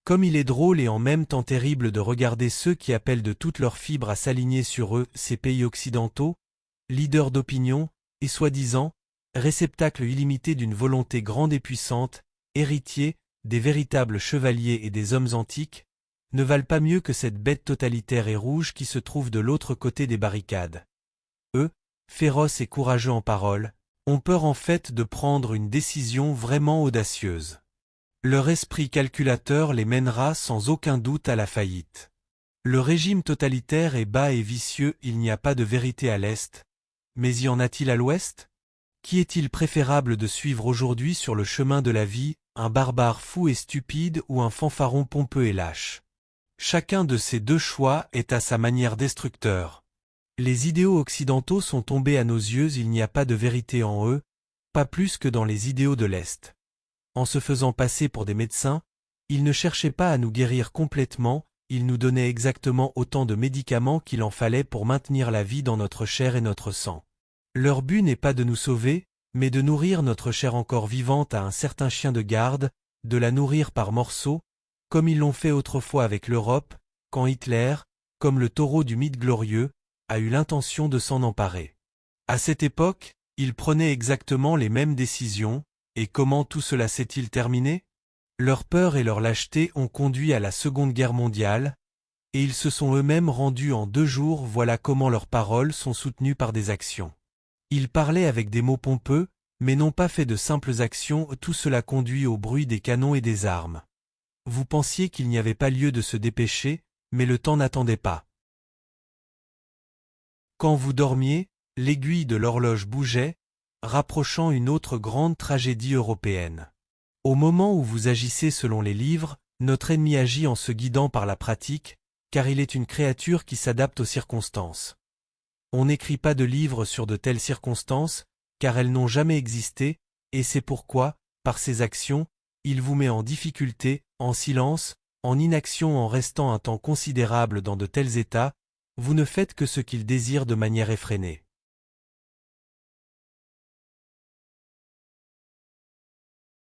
Comme il est drôle et en même temps terrible de regarder ceux qui appellent de toutes leurs fibres à s'aligner sur eux, ces pays occidentaux, leaders d'opinion, et soi-disant, réceptacle illimité d'une volonté grande et puissante, héritiers, des véritables chevaliers et des hommes antiques, ne valent pas mieux que cette bête totalitaire et rouge qui se trouve de l'autre côté des barricades. Eux, féroces et courageux en parole, ont peur en fait de prendre une décision vraiment audacieuse. Leur esprit calculateur les mènera sans aucun doute à la faillite. Le régime totalitaire est bas et vicieux, il n'y a pas de vérité à l'Est. Mais y en a-t-il à l'Ouest? Qui est-il préférable de suivre aujourd'hui sur le chemin de la vie, un barbare fou et stupide ou un fanfaron pompeux et lâche? Chacun de ces deux choix est à sa manière destructeur. Les idéaux occidentaux sont tombés à nos yeux, il n'y a pas de vérité en eux, pas plus que dans les idéaux de l'Est. En se faisant passer pour des médecins, ils ne cherchaient pas à nous guérir complètement, ils nous donnaient exactement autant de médicaments qu'il en fallait pour maintenir la vie dans notre chair et notre sang. Leur but n'est pas de nous sauver, mais de nourrir notre chair encore vivante à un certain chien de garde, de la nourrir par morceaux, comme ils l'ont fait autrefois avec l'Europe, quand Hitler, comme le taureau du mythe glorieux, a eu l'intention de s'en emparer. À cette époque, ils prenaient exactement les mêmes décisions, et comment tout cela s'est-il terminé? Leur peur et leur lâcheté ont conduit à la Seconde Guerre mondiale, et ils se sont eux-mêmes rendus en 2 jours, voilà comment leurs paroles sont soutenues par des actions. Ils parlaient avec des mots pompeux, mais n'ont pas fait de simples actions, tout cela conduit au bruit des canons et des armes. Vous pensiez qu'il n'y avait pas lieu de se dépêcher, mais le temps n'attendait pas. Quand vous dormiez, l'aiguille de l'horloge bougeait, rapprochant une autre grande tragédie européenne. Au moment où vous agissez selon les livres, notre ennemi agit en se guidant par la pratique, car il est une créature qui s'adapte aux circonstances. On n'écrit pas de livres sur de telles circonstances, car elles n'ont jamais existé, et c'est pourquoi, par ses actions, il vous met en difficulté, en silence, en inaction en restant un temps considérable dans de tels états, vous ne faites que ce qu'il désire de manière effrénée.